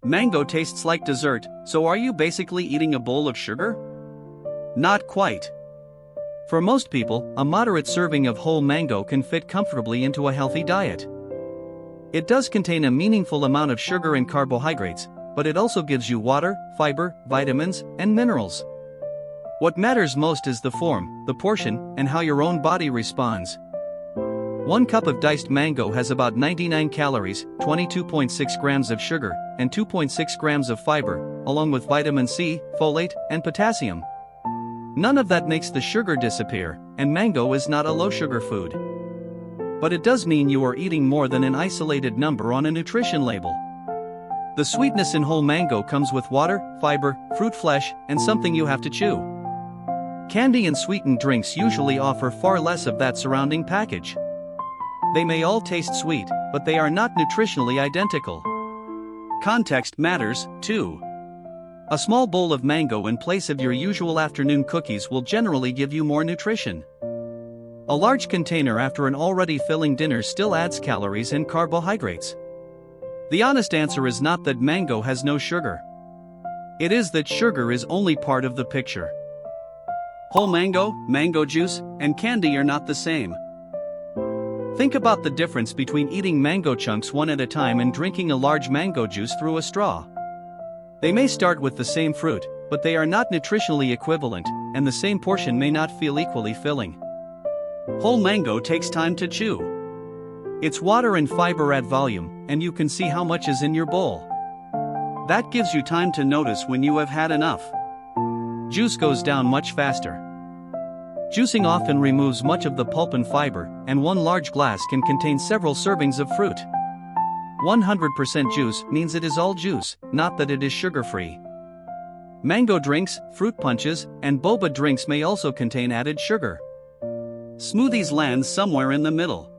Mango tastes like dessert, so are you basically eating a bowl of sugar? Not quite. For most people, a moderate serving of whole mango can fit comfortably into a healthy diet. It does contain a meaningful amount of sugar and carbohydrates, but it also gives you water, fiber, vitamins, and minerals. What matters most is the form, the portion, and how your own body responds. 1 cup of diced mango has about 99 calories, 22.6 grams of sugar, and 2.6 grams of fiber, along with vitamin C, folate, and potassium. None of that makes the sugar disappear, and mango is not a low-sugar food. But it does mean you are eating more than an isolated number on a nutrition label. The sweetness in whole mango comes with water, fiber, fruit flesh, and something you have to chew. Candy and sweetened drinks usually offer far less of that surrounding package. They may all taste sweet, but they are not nutritionally identical. Context matters, too. A small bowl of mango in place of your usual afternoon cookies will generally give you more nutrition. A large container after an already filling dinner still adds calories and carbohydrates. The honest answer is not that mango has no sugar. It is that sugar is only part of the picture. Whole mango, mango juice, and candy are not the same. Think about the difference between eating mango chunks one at a time and drinking a large mango juice through a straw. They may start with the same fruit, but they are not nutritionally equivalent, and the same portion may not feel equally filling. Whole mango takes time to chew. Its water and fiber add volume, and you can see how much is in your bowl. That gives you time to notice when you have had enough. Juice goes down much faster. Juicing often removes much of the pulp and fiber, and one large glass can contain several servings of fruit. 100% juice means it is all juice, not that it is sugar-free. Mango drinks, fruit punches, and boba drinks may also contain added sugar. Smoothies land somewhere in the middle.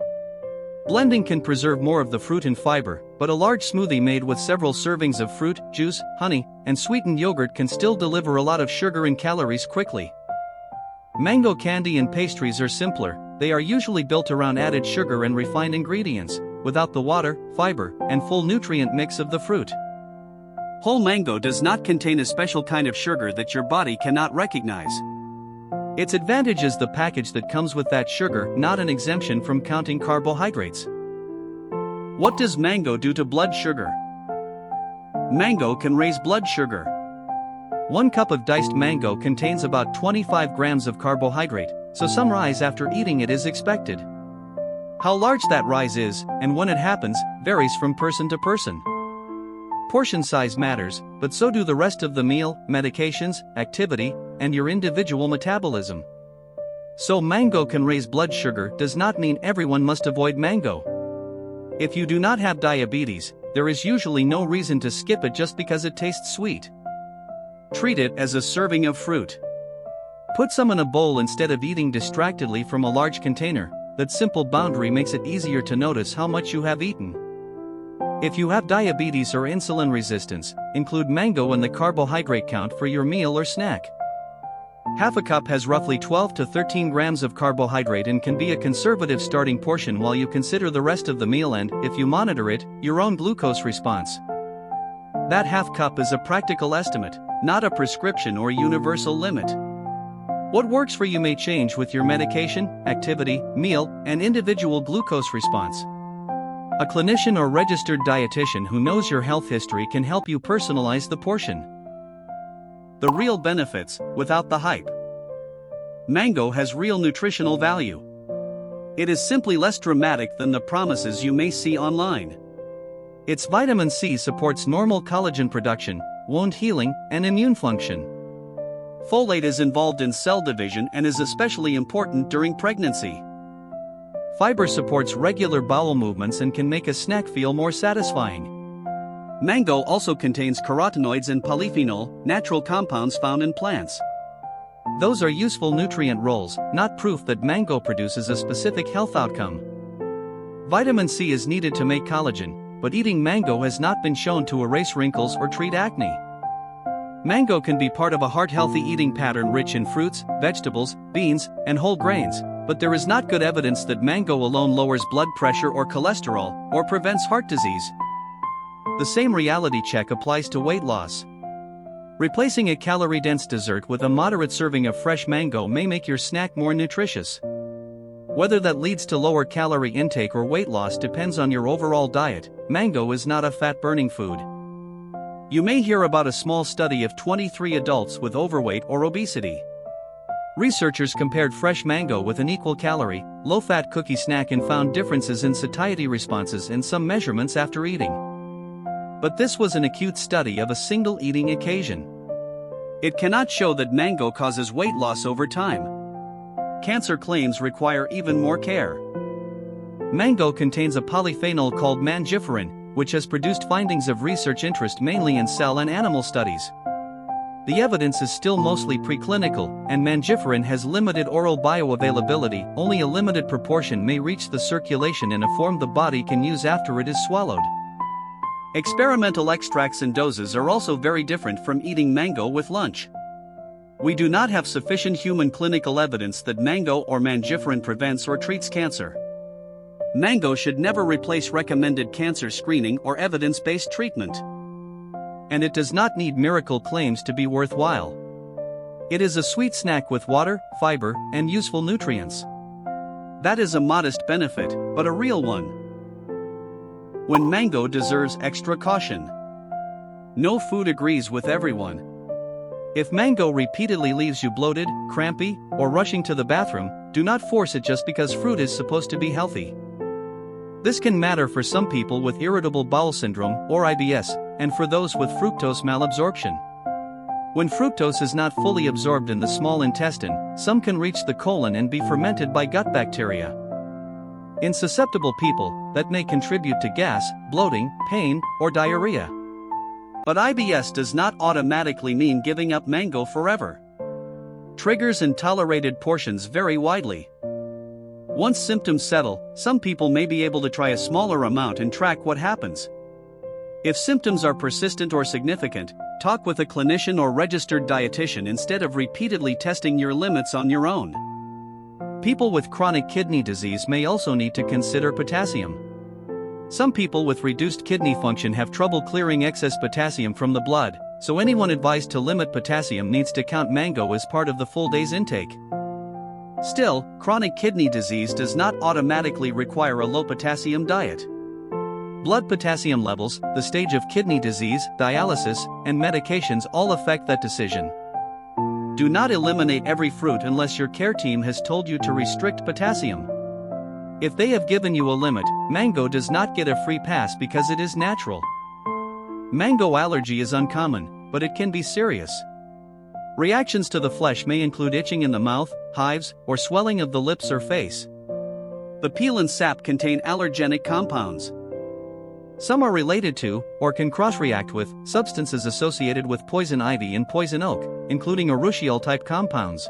Blending can preserve more of the fruit and fiber, but a large smoothie made with several servings of fruit, juice, honey, and sweetened yogurt can still deliver a lot of sugar and calories quickly. Mango candy and pastries are simpler. They are usually built around added sugar and refined ingredients, without the water, fiber, and full nutrient mix of the fruit. Whole mango does not contain a special kind of sugar that your body cannot recognize. Its advantage is the package that comes with that sugar, not an exemption from counting carbohydrates. What does mango do to blood sugar? Mango can raise blood sugar. 1 cup of diced mango contains about 25 grams of carbohydrate, so some rise after eating it is expected. How large that rise is, and when it happens, varies from person to person. Portion size matters, but so do the rest of the meal, medications, activity, and your individual metabolism. So mango can raise blood sugar does not mean everyone must avoid mango. If you do not have diabetes, there is usually no reason to skip it just because it tastes sweet. Treat it as a serving of fruit. Put some in a bowl instead of eating distractedly from a large container. That simple boundary makes it easier to notice how much you have eaten. If you have diabetes or insulin resistance, include mango in the carbohydrate count for your meal or snack. Half a cup has roughly 12 to 13 grams of carbohydrate and can be a conservative starting portion while you consider the rest of the meal and, if you monitor it, your own glucose response. That half cup is a practical estimate, not a prescription or universal limit. What works for you may change with your medication, activity, meal, and individual glucose response. A clinician or registered dietitian who knows your health history can help you personalize the portion. The real benefits, without the hype. Mango has real nutritional value. It is simply less dramatic than the promises you may see online. Its vitamin C supports normal collagen production, wound healing, and immune function. Folate is involved in cell division and is especially important during pregnancy. Fiber supports regular bowel movements and can make a snack feel more satisfying. Mango also contains carotenoids and polyphenol, natural compounds found in plants. Those are useful nutrient roles, not proof that mango produces a specific health outcome. Vitamin C is needed to make collagen, but eating mango has not been shown to erase wrinkles or treat acne. Mango can be part of a heart-healthy eating pattern rich in fruits, vegetables, beans, and whole grains, but there is not good evidence that mango alone lowers blood pressure or cholesterol, or prevents heart disease. The same reality check applies to weight loss. Replacing a calorie-dense dessert with a moderate serving of fresh mango may make your snack more nutritious. Whether that leads to lower calorie intake or weight loss depends on your overall diet. Mango is not a fat-burning food. You may hear about a small study of 23 adults with overweight or obesity. Researchers compared fresh mango with an equal calorie, low-fat cookie snack and found differences in satiety responses and some measurements after eating. But this was an acute study of a single eating occasion. It cannot show that mango causes weight loss over time. Cancer claims require even more care. Mango contains a polyphenol called mangiferin, which has produced findings of research interest mainly in cell and animal studies. The evidence is still mostly preclinical, and mangiferin has limited oral bioavailability. Only a limited proportion may reach the circulation in a form the body can use after it is swallowed. Experimental extracts and doses are also very different from eating mango with lunch. We do not have sufficient human clinical evidence that mango or mangiferin prevents or treats cancer. Mango should never replace recommended cancer screening or evidence-based treatment. And it does not need miracle claims to be worthwhile. It is a sweet snack with water, fiber, and useful nutrients. That is a modest benefit, but a real one. When mango deserves extra caution. No food agrees with everyone. If mango repeatedly leaves you bloated, crampy, or rushing to the bathroom, do not force it just because fruit is supposed to be healthy. This can matter for some people with irritable bowel syndrome or IBS, and for those with fructose malabsorption. When fructose is not fully absorbed in the small intestine, some can reach the colon and be fermented by gut bacteria. In susceptible people, that may contribute to gas, bloating, pain, or diarrhea. But IBS does not automatically mean giving up mango forever. Triggers and tolerated portions vary widely. Once symptoms settle, some people may be able to try a smaller amount and track what happens. If symptoms are persistent or significant, talk with a clinician or registered dietitian instead of repeatedly testing your limits on your own. People with chronic kidney disease may also need to consider potassium. Some people with reduced kidney function have trouble clearing excess potassium from the blood, so anyone advised to limit potassium needs to count mango as part of the full day's intake. Still, chronic kidney disease does not automatically require a low potassium diet. Blood potassium levels, the stage of kidney disease, dialysis, and medications all affect that decision. Do not eliminate every fruit unless your care team has told you to restrict potassium. If they have given you a limit, mango does not get a free pass because it is natural. Mango allergy is uncommon, but it can be serious. Reactions to the flesh may include itching in the mouth, hives, or swelling of the lips or face. The peel and sap contain allergenic compounds. Some are related to, or can cross-react with, substances associated with poison ivy and poison oak, including urushiol-type compounds.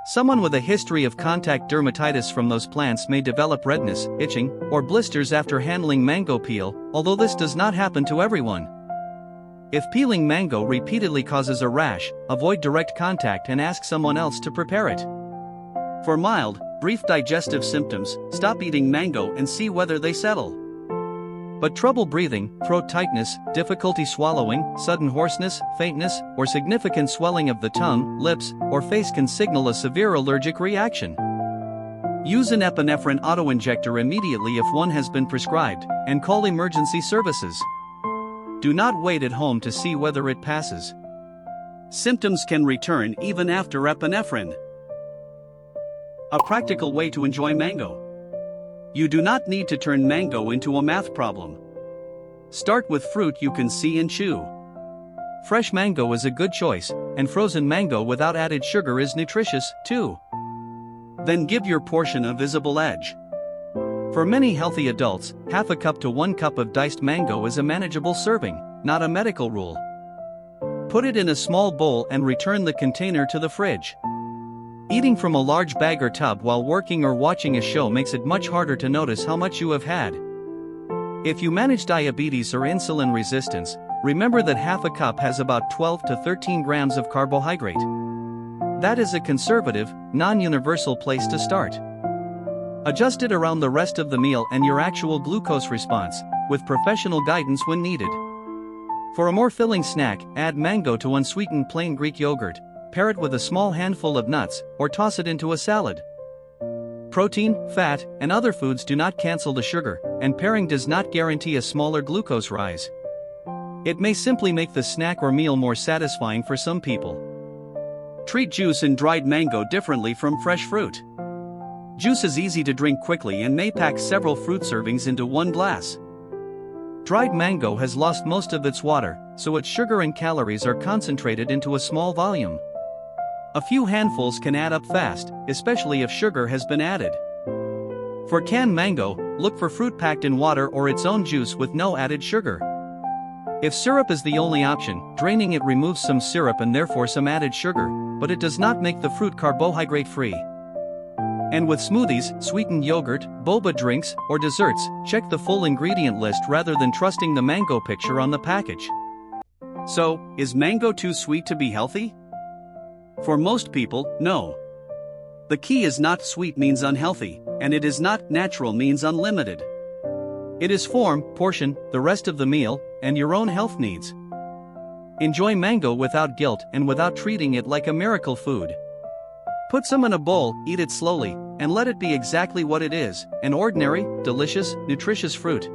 Someone with a history of contact dermatitis from those plants may develop redness, itching, or blisters after handling mango peel, although this does not happen to everyone. If peeling mango repeatedly causes a rash, avoid direct contact and ask someone else to prepare it. For mild, brief digestive symptoms, stop eating mango and see whether they settle. But trouble breathing, throat tightness, difficulty swallowing, sudden hoarseness, faintness, or significant swelling of the tongue, lips, or face can signal a severe allergic reaction. Use an epinephrine autoinjector immediately if one has been prescribed, and call emergency services. Do not wait at home to see whether it passes. Symptoms can return even after epinephrine. A practical way to enjoy mango. You do not need to turn mango into a math problem. Start with fruit you can see and chew. Fresh mango is a good choice, and frozen mango without added sugar is nutritious, too. Then give your portion a visible edge. For many healthy adults, half a cup to 1 cup of diced mango is a manageable serving, not a medical rule. Put it in a small bowl and return the container to the fridge. Eating from a large bag or tub while working or watching a show makes it much harder to notice how much you have had. If you manage diabetes or insulin resistance, remember that half a cup has about 12 to 13 grams of carbohydrate. That is a conservative, non-universal place to start. Adjust it around the rest of the meal and your actual glucose response, with professional guidance when needed. For a more filling snack, add mango to unsweetened plain Greek yogurt, pair it with a small handful of nuts, or toss it into a salad. Protein, fat, and other foods do not cancel the sugar, and pairing does not guarantee a smaller glucose rise. It may simply make the snack or meal more satisfying for some people. Treat juice and dried mango differently from fresh fruit. Juice is easy to drink quickly and may pack several fruit servings into one glass. Dried mango has lost most of its water, so its sugar and calories are concentrated into a small volume. A few handfuls can add up fast, especially if sugar has been added. For canned mango, look for fruit packed in water or its own juice with no added sugar. If syrup is the only option, draining it removes some syrup and therefore some added sugar, but it does not make the fruit carbohydrate-free. And with smoothies, sweetened yogurt, boba drinks, or desserts, check the full ingredient list rather than trusting the mango picture on the package. So, is mango too sweet to be healthy? For most people, no. The key is not sweet means unhealthy, and it is not natural means unlimited. It is form, portion, the rest of the meal, and your own health needs. Enjoy mango without guilt and without treating it like a miracle food. Put some in a bowl, eat it slowly, and let it be exactly what it is, an ordinary, delicious, nutritious fruit.